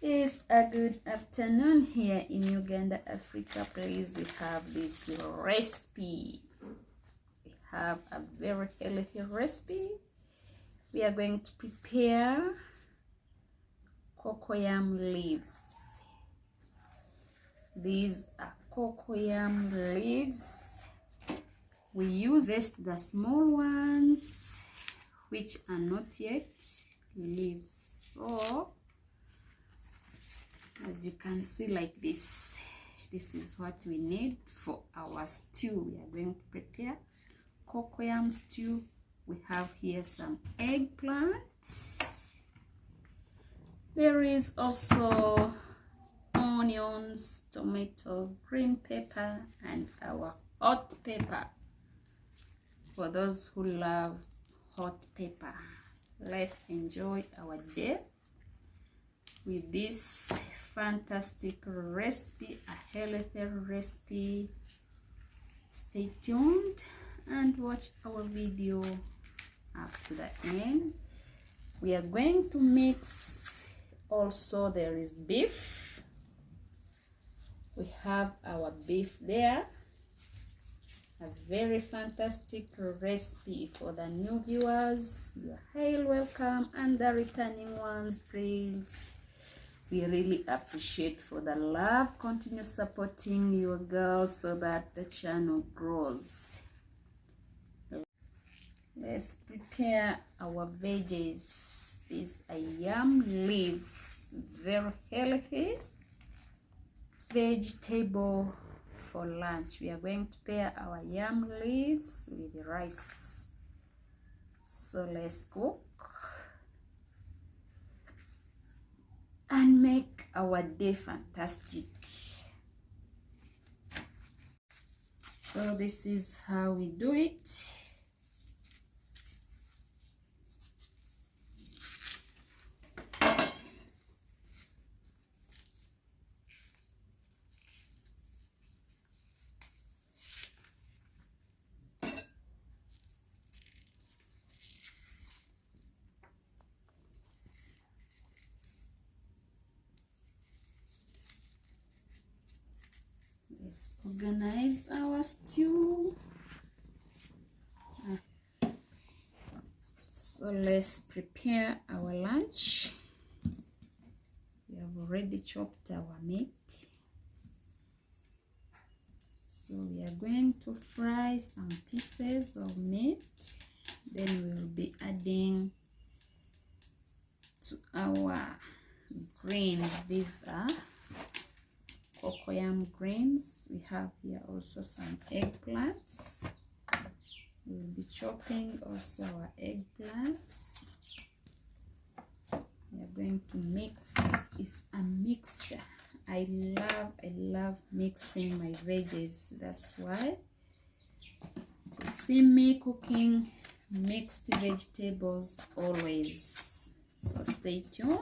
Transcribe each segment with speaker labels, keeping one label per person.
Speaker 1: Is a good afternoon here in Uganda, Africa. Please, we have this recipe. We have a very healthy recipe. We are going to prepare cocoyam leaves. These are cocoyam leaves. We use the small ones which are not yet leaves. So as you can see, like this is what we need for our stew. We are going to prepare cocoyam stew. We have here some eggplants. There is also onions, tomato, green pepper, and our hot pepper for those who love hot pepper. Let's enjoy our day with this fantastic recipe, a healthy recipe. Stay tuned and watch our video up to the end. We are going to mix. Also, there is beef. We have our beef there. A very fantastic recipe for the new viewers. You are highly welcome, and the returning ones, please. We really appreciate for the love. Continue supporting your girls so that the channel grows. Let's prepare our veggies. These are yam leaves, very healthy vegetable for lunch. We are going to pair our yam leaves with the rice. So let's cook and make our day fantastic. So this is how we do it. Let's organize our stew. So let's prepare our lunch. We have already chopped our meat. So we are going to fry some pieces of meat. Then we will be adding to our greens. These are cocoyam greens. We have here also some eggplants. We will be chopping also our eggplants. We are going to mix. It's a mixture. I love mixing my veggies. That's why you see me cooking mixed vegetables always. So stay tuned.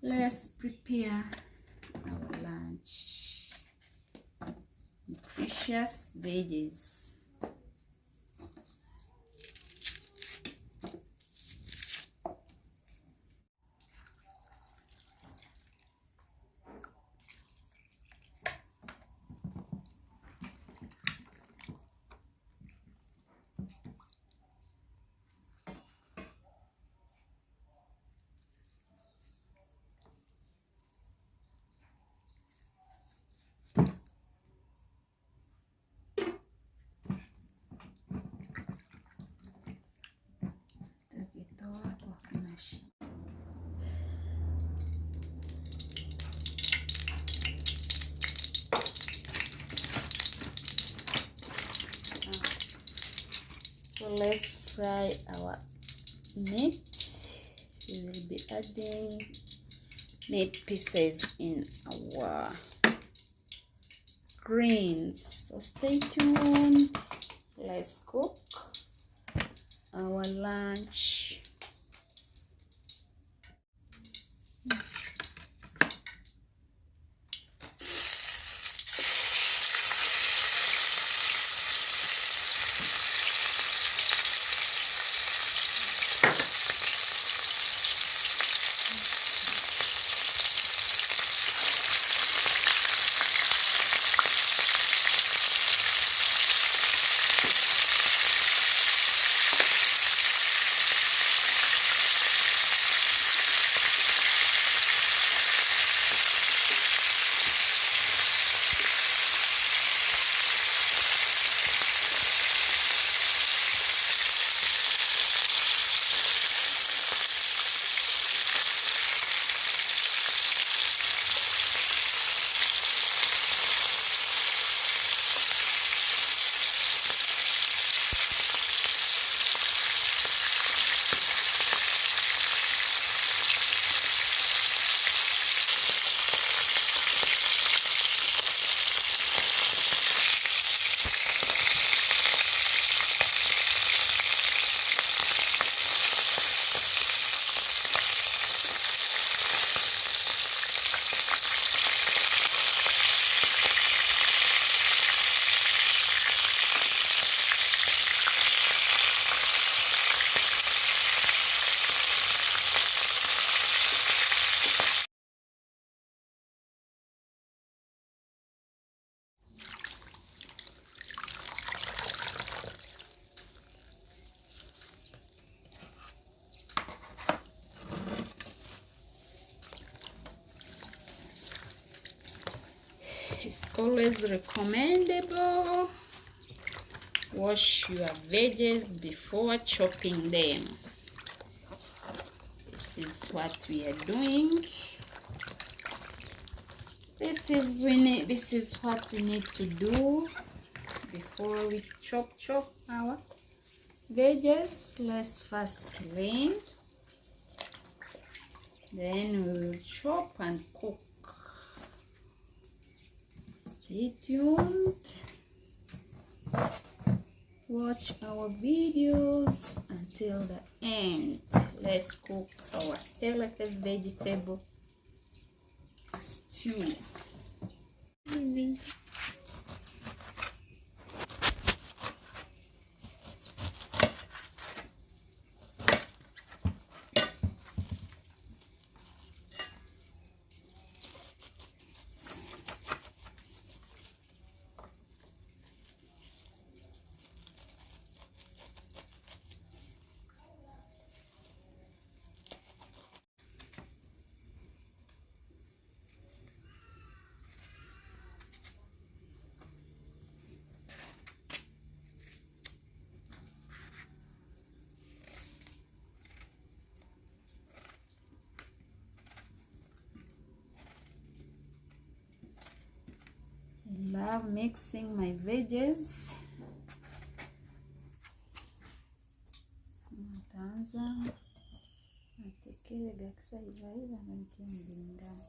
Speaker 1: Let's prepare our lunch. Nutritious veggies. So let's fry our meat. We will be adding meat pieces in our greens. So stay tuned. Let's cook our lunch. always recommendable. Wash your veggies before chopping them. This is what we are doing. This is what we need to do before we chop our veggies. Let's first clean, then we will chop and cook. Stay tuned. Watch our videos until the end. Let's cook our healthy vegetable stew. I love mixing my veggies. Nitaanza natekele gakisa iva na nitie mlingano.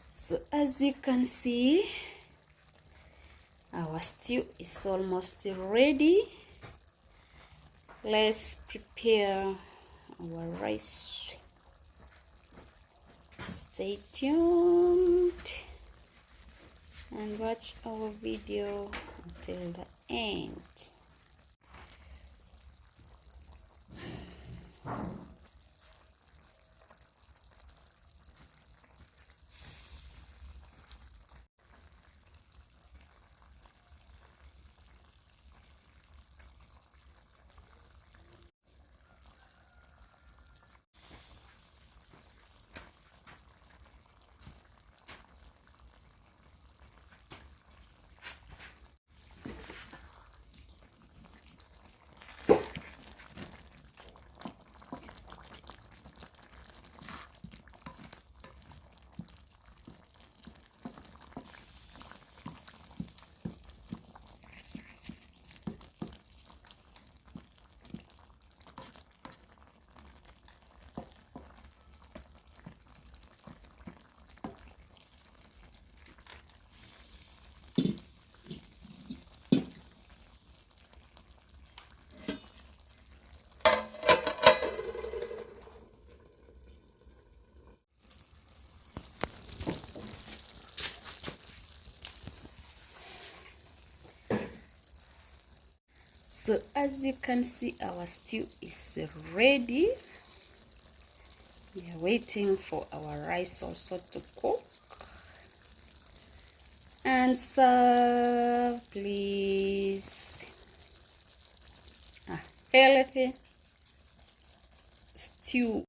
Speaker 1: So as you can see, our stew is almost ready. Let's prepare our rice. Stay tuned and watch our video until the end. So as you can see, our stew is ready. We are waiting for our rice also to cook and serve, please. A healthy stew.